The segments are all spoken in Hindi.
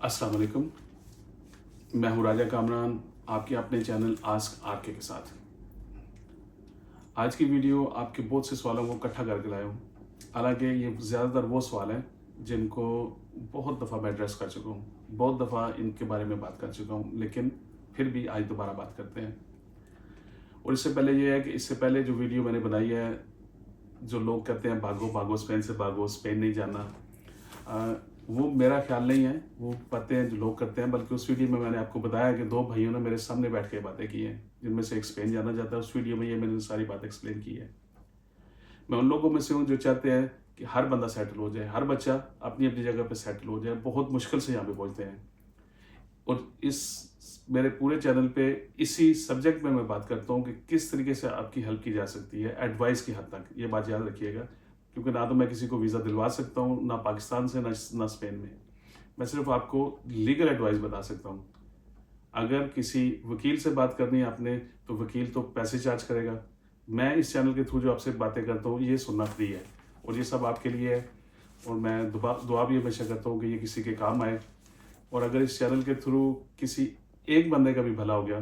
अस्सलाम वालेकुम। मैं हूं राजा कामरान, आपके अपने चैनल आस्क आरके के साथ। आज की वीडियो आपके बहुत से सवालों को इकट्ठा करके लाया हूं। हालांकि ये ज़्यादातर वो सवाल हैं जिनको बहुत दफ़ा मैं एड्रेस कर चुका हूं, बहुत दफ़ा इनके बारे में बात कर चुका हूं, लेकिन फिर भी आज दोबारा बात करते हैं। और इससे पहले ये है कि इससे पहले जो वीडियो मैंने बनाई है, जो लोग कहते हैं भागो भागो स्पेन से भागो, स्पेन नहीं जाना, वो मेरा ख्याल नहीं है, वो बातें हैं जो लोग करते हैं। बल्कि उस वीडियो में मैंने आपको बताया कि दो भाइयों ने मेरे सामने बैठ के बातें की हैं, जिनमें से एक स्पेन जाना चाहता है। उस वीडियो में ये मैंने सारी बात एक्सप्लेन की है। मैं उन लोगों में से हूँ जो चाहते हैं कि हर बंदा सेटल हो जाए, हर बच्चा अपनी अपनी जगह पे सेटल हो जाए। बहुत मुश्किल से यहाँ पे पहुँचते हैं, और इस मेरे पूरे चैनल पे इसी सब्जेक्ट में मैं बात करता हूँ कि किस तरीके से आपकी हेल्प की जा सकती है, एडवाइस की हद तक। ये बात याद रखिएगा, क्योंकि ना तो मैं किसी को वीज़ा दिलवा सकता हूँ, ना पाकिस्तान से, ना स्पेन में। मैं सिर्फ आपको लीगल एडवाइस बता सकता हूँ। अगर किसी वकील से बात करनी है आपने, तो वकील तो पैसे चार्ज करेगा। मैं इस चैनल के थ्रू जो आपसे बातें करता हूँ, ये सुनना फ्री है, और ये सब आपके लिए है। और मैं दुआ भी हमेशा करता हूँ कि ये किसी के काम आए। और अगर इस चैनल के थ्रू किसी एक बंदे का भी भला हो गया,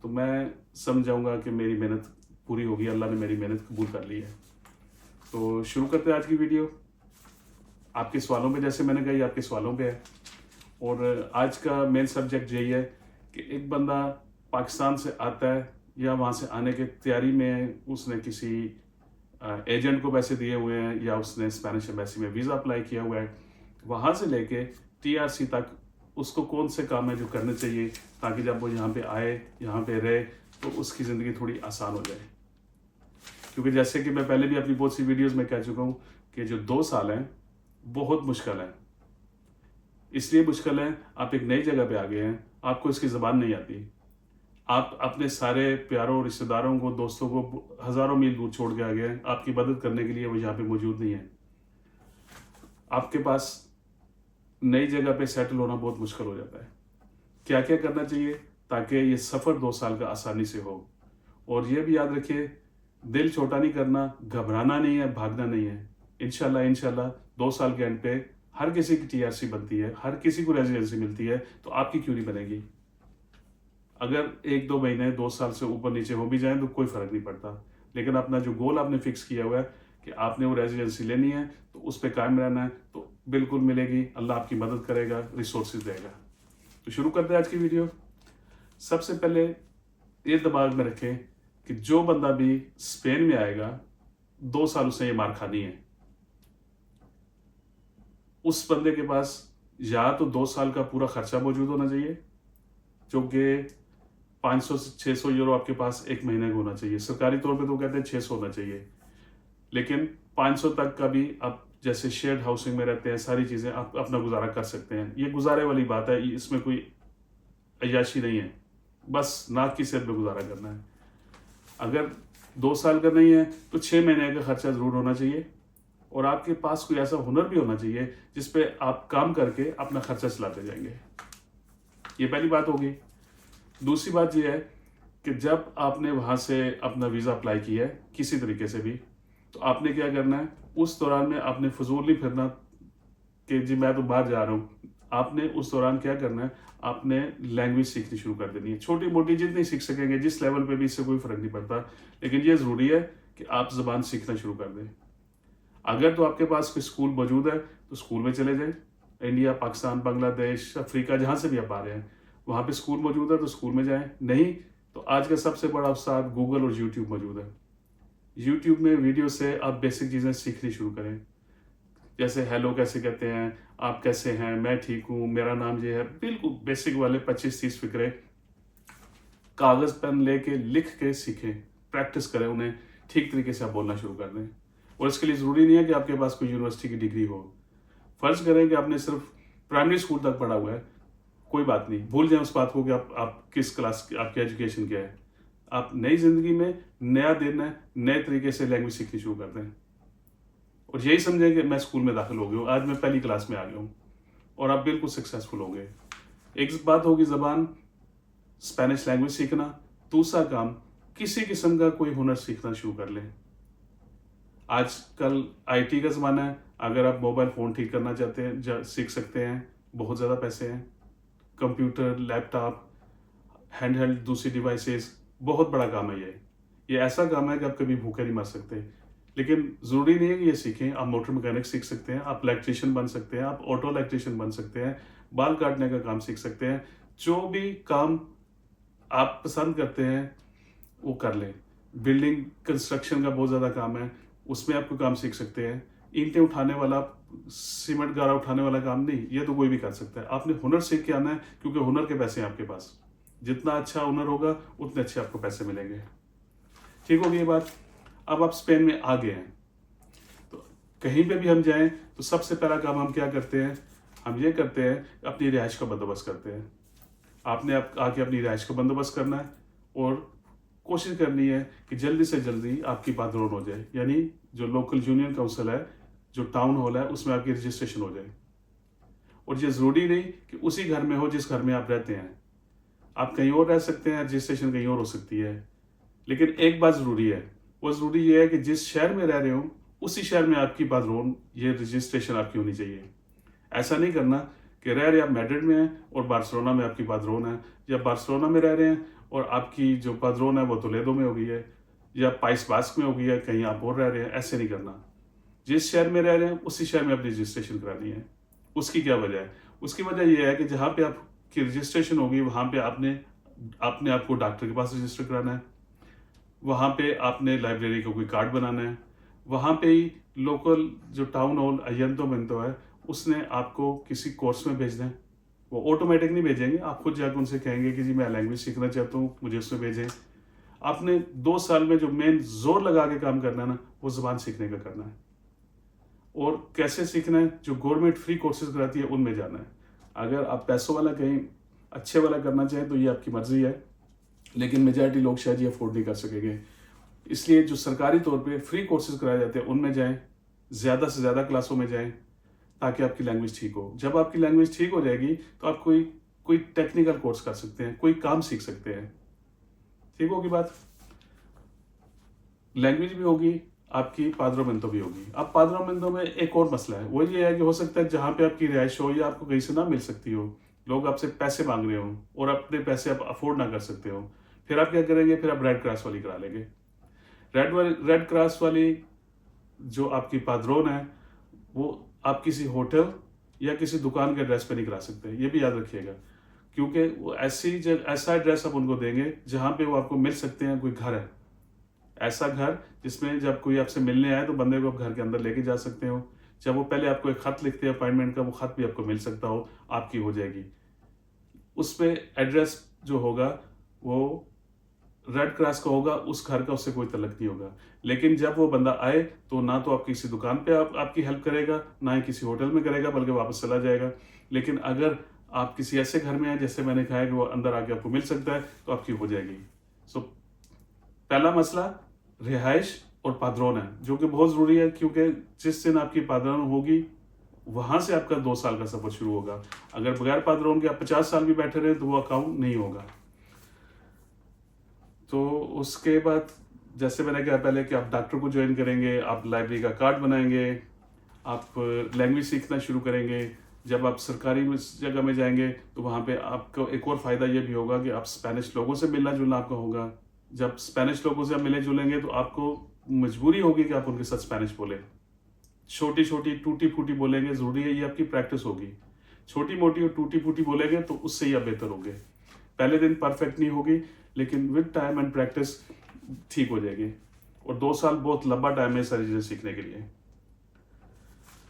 तो मैं समझ जाऊँगा कि मेरी मेहनत पूरी होगी, अल्लाह ने मेरी मेहनत कबूल कर ली है। तो शुरू करते हैं आज की वीडियो। आपके सवालों पे, जैसे मैंने कहा, ये आपके सवालों पे है। और आज का मेन सब्जेक्ट यही है कि एक बंदा पाकिस्तान से आता है, या वहाँ से आने की तैयारी में है, उसने किसी एजेंट को पैसे दिए हुए हैं, या उसने स्पेनिश एम्बेसी में वीज़ा अप्लाई किया हुआ है। वहाँ से लेके टीआरसी तक उसको कौन से काम है जो करने चाहिए, ताकि जब वो यहाँ पे आए, यहाँ पे रहे, तो उसकी ज़िंदगी थोड़ी आसान हो जाए। क्योंकि जैसे कि मैं पहले भी अपनी बहुत सी वीडियोज़ में कह चुका हूँ कि जो 2 साल हैं बहुत मुश्किल है। इसलिए मुश्किल है, आप एक नई जगह पे आ गए हैं, आपको इसकी ज़बान नहीं आती। आप अपने सारे प्यारों, रिश्तेदारों को, दोस्तों को हज़ारों मील दूर छोड़ के आ गए हैं। आपकी मदद करने के लिए वो यहाँ पे मौजूद नहीं है। आपके पास नई जगह पे सेटल होना बहुत मुश्किल हो जाता है। क्या क्या करना चाहिए ताकि ये सफ़र 2 साल का आसानी से हो। और ये भी याद रखिए, दिल छोटा नहीं करना, घबराना नहीं है, भागना नहीं है। इंशाल्लाह 2 साल के एंड पे हर किसी की टीआरसी बनती है, हर किसी को रेजिडेंसी मिलती है, तो आपकी क्यों नहीं बनेगी। अगर 1-2 महीने, 2 साल से ऊपर नीचे हो भी जाए तो कोई फ़र्क नहीं पड़ता। लेकिन अपना जो गोल आपने फिक्स किया हुआ है कि आपने वो रेजिडेंसी लेनी है, तो उस पर कायम रहना है, तो बिल्कुल मिलेगी। अल्लाह आपकी मदद करेगा, रिसोर्सेज देगा। तो शुरू करते हैं आज की वीडियो। सबसे पहले ये दिमाग में रखें कि जो बंदा भी स्पेन में आएगा, 2 साल उसे ये मार खानी है। उस बंदे के पास या तो 2 साल का पूरा खर्चा मौजूद होना चाहिए, जो कि 500 से 600 यूरो आपके पास एक महीने का होना चाहिए। सरकारी तौर पे तो कहते हैं 600 होना चाहिए, लेकिन 500 तक का भी आप, जैसे शेयर्ड हाउसिंग में रहते हैं, सारी चीज़ें आप अपना गुजारा कर सकते हैं। ये गुजारे वाली बात है, इसमें कोई अय्याशी नहीं है। बस नाक की सेहत में गुजारा करना है। अगर 2 साल का नहीं है, तो 6 महीने का खर्चा ज़रूर होना चाहिए। और आपके पास कोई ऐसा हुनर भी होना चाहिए जिसपे आप काम करके अपना खर्चा चलाते जाएंगे। ये पहली बात होगी। दूसरी बात यह है कि जब आपने वहाँ से अपना वीज़ा अप्लाई किया है किसी तरीके से भी, तो आपने क्या करना है, उस दौरान में आपने फजूल नहीं फिरना कि जी मैं तो बाहर जा रहा हूँ। आपने उस दौरान क्या करना है, आपने लैंग्वेज सीखनी शुरू कर देनी है। छोटी मोटी जितनी सीख सकेंगे, जिस लेवल पे भी, इससे कोई फ़र्क नहीं पड़ता। लेकिन ये ज़रूरी है कि आप ज़बान सीखना शुरू कर दें। अगर तो आपके पास कोई स्कूल मौजूद है, तो स्कूल में चले जाएं। इंडिया, पाकिस्तान, बांग्लादेश, अफ्रीका, जहाँ से भी आप आ रहे हैं, वहाँ पे स्कूल मौजूद है तो स्कूल में जाएं। नहीं तो आज का सबसे बड़ा उस्ताद गूगल और यूट्यूब मौजूद है। यूट्यूब में वीडियो से आप बेसिक चीज़ें सीखनी शुरू करें। जैसे हेलो कैसे कहते हैं, आप कैसे हैं, मैं ठीक हूँ, मेरा नाम ये है। बिल्कुल बेसिक वाले 25-30 फिक्रे कागज़ पेन लेके लिख के सीखें, प्रैक्टिस करें उन्हें। ठीक तरीके से आप बोलना शुरू कर दें। और इसके लिए ज़रूरी नहीं है कि आपके पास कोई यूनिवर्सिटी की डिग्री हो। फ़र्ज़ करें कि आपने सिर्फ प्राइमरी स्कूल तक पढ़ा हुआ है, कोई बात नहीं, भूल जाएं उस बात को कि आप किस क्लास की, आपकी एजुकेशन क्या है। आप नई ज़िंदगी में नया दिन है, नए तरीके से लैंग्वेज सीखनी शुरू कर दें। और यही समझें कि मैं स्कूल में दाखिल हो गया हूँ, आज मैं पहली क्लास में आ गया हूँ, और आप बिल्कुल सक्सेसफुल हो गए। एक बात होगी ज़बान, स्पेनिश लैंग्वेज सीखना। दूसरा काम, किसी किस्म का कोई हुनर सीखना शुरू कर लें। आजकल आईटी का ज़माना है। अगर आप मोबाइल फ़ोन ठीक करना चाहते हैं, सीख सकते हैं, बहुत ज़्यादा पैसे हैं। कंप्यूटर, लैपटॉप, हैंड हेल्ड दूसरी डिवाइसेस, बहुत बड़ा काम है ये ऐसा काम है कि आप कभी भूखे नहीं मर सकते। लेकिन ज़रूरी नहीं है कि ये सीखें। आप मोटर मैकेनिक सीख सकते हैं, आप इलेक्ट्रीशियन बन सकते हैं, आप ऑटो इलेक्ट्रीशियन बन सकते हैं, बाल काटने का काम सीख सकते हैं। जो भी काम आप पसंद करते हैं वो कर लें। बिल्डिंग कंस्ट्रक्शन का बहुत ज़्यादा काम है, उसमें आपको काम सीख सकते हैं। ईंटें उठाने वाला, सीमेंट गारा उठाने वाला काम नहीं, ये तो कोई भी कर सकता है। आपने हुनर सीख के आना है, क्योंकि हुनर के पैसे हैं आपके पास। जितना अच्छा हुनर होगा उतने अच्छे आपको पैसे मिलेंगे। ठीक होगी ये बात। अब आप स्पेन में आ गए हैं, तो कहीं पे भी हम जाएं तो सबसे पहला काम हम क्या करते हैं? हम ये करते हैं, अपनी रिहाइश का बंदोबस्त करते हैं। आपने आके अपनी रिहाइश का बंदोबस्त करना है और कोशिश करनी है कि जल्दी से जल्दी आपकी बात रोड हो जाए, यानी जो लोकल यूनियन काउंसिल है, जो टाउन हॉल है, उसमें आपकी रजिस्ट्रेशन हो जाए। और ये ज़रूरी नहीं कि उसी घर में हो जिस घर में आप रहते हैं। आप कहीं और रह सकते हैं, रजिस्ट्रेशन कहीं और हो सकती है। लेकिन एक बात ज़रूरी है, वो ज़रूरी ये है कि जिस शहर में रह रहे हो उसी शहर में आपकी बादरोन, ये रजिस्ट्रेशन आपकी होनी चाहिए। ऐसा नहीं करना कि रह रहे आप मैड्रिड में हैं और बार्सिलोना में आपकी बादरोन है, या बार्सिलोना में रह रहे हैं और आपकी जो बादरोन है वो टोलेडो में हो गई है, या पाइस बास्क में हो गई है, कहीं आप और रह रहे हैं। ऐसे नहीं करना। जिस शहर में रह रहे हैं उसी शहर में अपनी रजिस्ट्रेशन करानी है। उसकी क्या वजह है? उसकी वजह यह है कि जहाँ पे आपकी रजिस्ट्रेशन होगी वहाँ पे आपने आपको डॉक्टर के पास रजिस्टर कराना है, वहाँ पे आपने लाइब्रेरी का कोई कार्ड बनाना है, वहाँ पे ही लोकल जो टाउन हॉल अयंतो है उसने आपको किसी कोर्स में भेजना है। वो ऑटोमेटिक नहीं भेजेंगे, आप खुद जाकर उनसे कहेंगे कि जी मैं लैंग्वेज सीखना चाहता हूँ, मुझे उसमें भेजें। आपने 2 साल में जो मेन जोर लगा के काम करना है ना, वो ज़बान सीखने का करना है। और कैसे सीखना है? जो गवर्नमेंट फ्री कोर्सेज कराती है उनमें जाना है। अगर आप पैसों वाला कहीं अच्छे वाला करना चाहें तो ये आपकी मर्जी है, लेकिन मेजॉरिटी लोग शायद ये अफोर्ड नहीं कर सकेंगे। इसलिए जो सरकारी तौर पे फ्री कोर्सेज कराए जाते हैं उनमें जाएं, ज़्यादा से ज़्यादा क्लासों में जाएं, ताकि आपकी लैंग्वेज ठीक हो। जब आपकी लैंग्वेज ठीक हो जाएगी तो आप कोई टेक्निकल कोर्स कर सकते हैं, कोई काम सीख सकते हैं। ठीक होगी बात। लैंग्वेज भी होगी, आपकी पाद्रोमेंतो भी होगी। अब पाद्रोमेंतो में एक और मसला है, वो ये है कि हो सकता है जहाँ पे आपकी रिहाइश हो या आपको कहीं से ना मिल सकती हो, लोग आपसे पैसे मांग रहे हो और अपने पैसे आप अफोर्ड ना कर सकते हो। फिर आप क्या करेंगे? फिर आप रेड क्रॉस वाली करा लेंगे। रेड क्रॉस वाली जो आपकी पाद्रोन है वो आप किसी होटल या किसी दुकान के एड्रेस पे नहीं करा सकते, ये भी याद रखिएगा। क्योंकि वो ऐसा एड्रेस आप उनको देंगे जहाँ पे वो आपको मिल सकते हैं। कोई घर है, ऐसा घर जिसमें जब कोई आपसे मिलने आए तो बंदे को आप घर के अंदर लेके जा सकते हो। जब वो पहले आपको एक खत लिखते हैं अपॉइंटमेंट का, वो खत भी आपको मिल सकता हो, आपकी हो जाएगी। उस पे एड्रेस जो होगा वो रेड क्रॉस का होगा, उस घर का उससे कोई तल्लक नहीं होगा। लेकिन जब वो बंदा आए तो ना तो आप किसी दुकान पे आपकी हेल्प करेगा, ना ही किसी होटल में करेगा, बल्कि वापस चला जाएगा। लेकिन अगर आप किसी ऐसे घर में हैं जैसे मैंने कहा है कि वो अंदर आके आपको मिल सकता है, तो आपकी हो जाएगी। सो पहला मसला रिहाइश और पाद्रोन है, जो कि बहुत ज़रूरी है, क्योंकि जिस दिन आपकी पाद्रोन होगी वहाँ से आपका 2 साल का सफ़र शुरू होगा। अगर बगैर पाद्रोन के आप 50 साल भी बैठे रहे तो वो अकाउंट नहीं होगा। तो उसके बाद जैसे मैंने कहा पहले कि आप डॉक्टर को ज्वाइन करेंगे, आप लाइब्रेरी का कार्ड बनाएंगे, आप लैंग्वेज सीखना शुरू करेंगे। जब आप सरकारी जगह में जाएंगे तो वहाँ पे आपको एक और फ़ायदा ये भी होगा कि आप स्पेनिश लोगों से मिलना जुलना आपका होगा। जब स्पेनिश लोगों से आप मिले जुलेंगे तो आपको मजबूरी होगी कि आप उनके साथ स्पेनिश बोलें। छोटी छोटी टूटी फूटी बोलेंगे, ज़रूरी है, ये आपकी प्रैक्टिस होगी। छोटी मोटी और टूटी फूटी बोलेंगे तो उससे ही आप बेहतर होंगे। पहले दिन परफेक्ट नहीं होगी, लेकिन विद टाइम एंड प्रैक्टिस ठीक हो जाएगी। और 2 साल बहुत लंबा टाइम है सारी चीज़ें सीखने के लिए।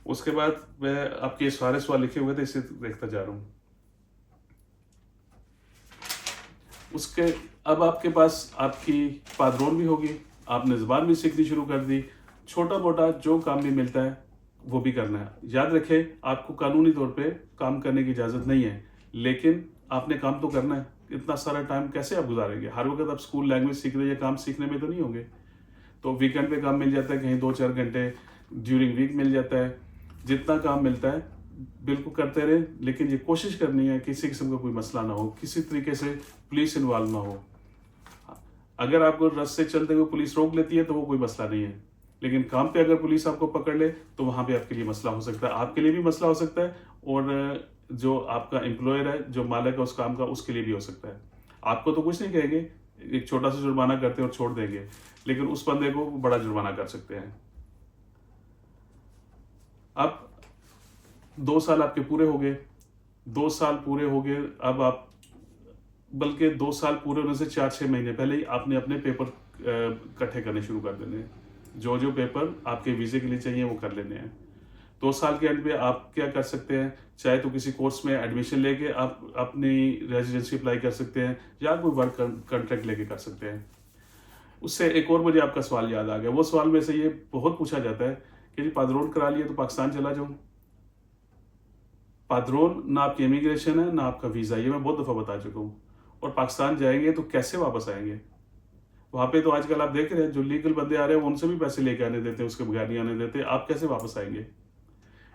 उसके बाद मैं आपके सारे सवाल लिखे हुए थे, इसे देखता जा रहा हूँ। उसके अब आपके पास आपकी पाद्रोन भी होगी, आपने ज़बान भी सीखनी शुरू कर दी, छोटा मोटा जो काम भी मिलता है वो भी करना है। याद रखें, आपको कानूनी तौर पे काम करने की इजाज़त नहीं है, लेकिन आपने काम तो करना है। इतना सारा टाइम कैसे आप गुजारेंगे? हर वक्त आप स्कूल लैंग्वेज सीख रहे या काम सीखने में तो नहीं होंगे। तो वीकेंड पे काम मिल जाता है, कहीं 2-4 घंटे ड्यूरिंग वीक मिल जाता है। जितना काम मिलता है बिल्कुल करते रहे, लेकिन ये कोशिश करनी है किसी किस्म का कोई मसला ना हो, किसी तरीके से पुलिस इन्वॉल्व ना हो। अगर आपको रास्ते चलते हुए पुलिस रोक लेती है तो वो कोई मसला नहीं है, लेकिन काम पे अगर पुलिस आपको पकड़ ले तो वहाँ पे आपके लिए मसला हो सकता है, आपके लिए भी मसला हो सकता है और जो आपका एम्प्लॉयर है, जो मालिक है उस काम का, उसके लिए भी हो सकता है। आपको तो कुछ नहीं कहेंगे, एक छोटा सा जुर्माना करते हैं और छोड़ देंगे, लेकिन उस बंदे को बड़ा जुर्माना कर सकते हैं। अब 2 साल आपके पूरे हो गए, 2 साल पूरे हो गए। अब आप, बल्कि 2 साल पूरे होने से 4-6 महीने पहले ही आपने अपने पेपर इकट्ठे करने शुरू कर देने हैं। जो जो पेपर आपके वीज़े के लिए चाहिए वो कर लेने हैं। 2 साल के एंड पे आप क्या कर सकते हैं, चाहे तो किसी कोर्स में एडमिशन लेके आप अपनी रेजिडेंसी अप्लाई कर सकते हैं, या कोई वर्क कॉन्ट्रैक्ट लेके कर सकते हैं। उससे एक और मुझे आपका सवाल याद आ गया। वो सवाल में से ये बहुत पूछा जाता है कि जी पादरोन करा लिया तो पाकिस्तान चला जाऊँ। पादरोन ना आपकी इमिग्रेशन है ना आपका वीज़ा, ये मैं बहुत दफ़ा बता चुका हूँ। और पाकिस्तान जाएंगे तो कैसे वापस आएंगे? वहाँ पे तो आजकल आप देख रहे हैं जो लीगल बंदे आ रहे हैं उनसे भी पैसे लेके आने देते हैं, उसके बगैर नहीं आने देते। आप कैसे वापस आएंगे?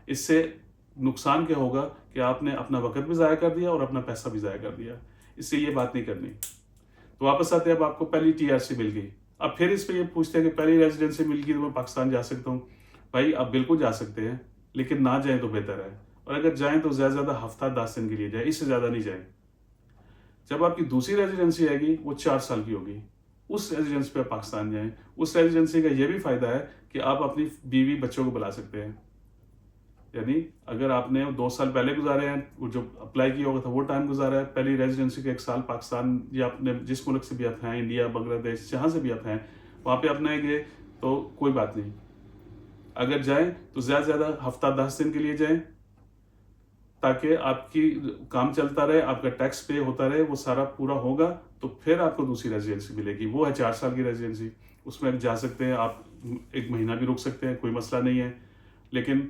इससे नुकसान क्या होगा कि आपने अपना वक्त भी ज़ाया कर दिया और अपना पैसा भी ज़ाया कर दिया। इससे ये बात नहीं करनी। तो वापस आते हैं, अब आपको पहली टीआरसी मिल गई। अब फिर इस पे ये पूछते हैं कि पहली रेजिडेंसी मिल गई तो मैं पाकिस्तान जा सकता हूँ। भाई आप बिल्कुल जा सकते हैं, लेकिन ना जाएं तो बेहतर है। और अगर जाएं तो ज़्यादा से ज़्यादा हफ्ता 10 दिन के लिए जाएं, इससे ज़्यादा नहीं जाएं। जब आपकी दूसरी रेजिडेंसी आएगी वो 4 साल की होगी, उस रेजिडेंसी पे पाकिस्तान जाएं। उस रेजिडेंसी का ये भी फ़ायदा है कि आप अपनी बीवी बच्चों को बुला सकते हैं। यानी अगर आपने 2 साल पहले गुजारे हैं, वो जो अप्लाई किया होगा था वो टाइम गुजारा है, पहली रेजिडेंसी का 1 साल पाकिस्तान या अपने जिस मुल्क से भी आप हैं, इंडिया, बांग्लादेश, जहाँ से भी आप हैं, वहाँ पे अपने गए तो कोई बात नहीं। अगर जाएं तो ज़्यादा से ज़्यादा हफ्ता 10 दिन के लिए जाएं, ताकि आपकी काम चलता रहे, आपका टैक्स पे होता रहे, वो सारा पूरा होगा तो फिर आपको दूसरी रेजिडेंसी मिलेगी। वो है 4 साल की रेजिडेंसी, उसमें आप जा सकते हैं, आप 1 महीना भी रुक सकते हैं, कोई मसला नहीं है। लेकिन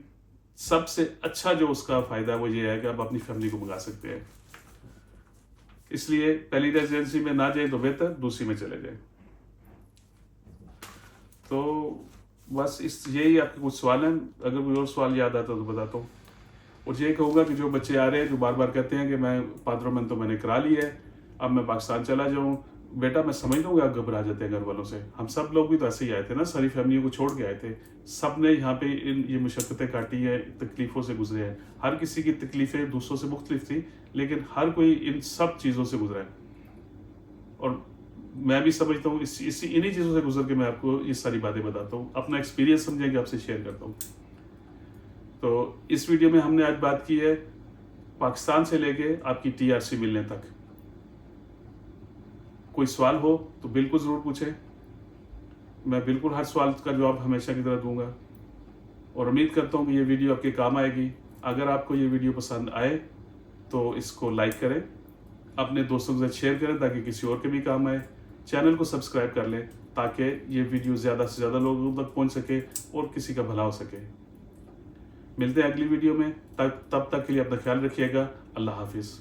सबसे अच्छा जो उसका फायदा है वो ये है कि आप अपनी फैमिली को मंगा सकते हैं। इसलिए पहली रेजिडेंसी में ना जाए तो बेहतर, दूसरी में चले जाए। तो बस यही आपके कुछ सवाल हैं। अगर कोई और सवाल याद आता तो बताता हूँ। और ये कहूँगा कि जो बच्चे आ रहे हैं, जो बार बार कहते हैं कि मैं पादरोमन तो मैंने करा ली है, अब मैं पाकिस्तान चला जाऊँ, बेटा मैं समझ लूँगा आप घबरा जाते हैं घर वालों से। हम सब लोग भी तो ऐसे ही आए थे ना, सारी फैमिलियों को छोड़ के आए थे। सब ने यहाँ पे ये मुशक्क़तें काटी है, तकलीफ़ों से गुजरे हैं। हर किसी की तकलीफ़ें दूसरों से मुख्तलिफ थी, लेकिन हर कोई इन सब चीज़ों से गुजरा है। और मैं भी समझता हूँ इन्हीं चीज़ों से गुजर के मैं आपको ये सारी बातें बताता हूँ, अपना एक्सपीरियंस समझें कि आपसे शेयर करता हूँ। तो इस वीडियो में हमने आज बात की है पाकिस्तान से लेके आपकी टीआरसी मिलने तक। कोई सवाल हो तो बिल्कुल ज़रूर पूछें, मैं बिल्कुल हर सवाल का जवाब हमेशा की तरह दूंगा। और उम्मीद करता हूँ कि ये वीडियो आपके काम आएगी। अगर आपको ये वीडियो पसंद आए तो इसको लाइक करें, अपने दोस्तों के साथ शेयर करें ताकि किसी और के भी काम आए। चैनल को सब्सक्राइब कर लें ताकि ये वीडियो ज़्यादा से ज़्यादा लोगों तक पहुँच सके और किसी का भला हो सके। मिलते हैं अगली वीडियो में, तब तक के लिए अपना ख्याल रखिएगा। अल्लाह हाफिज़।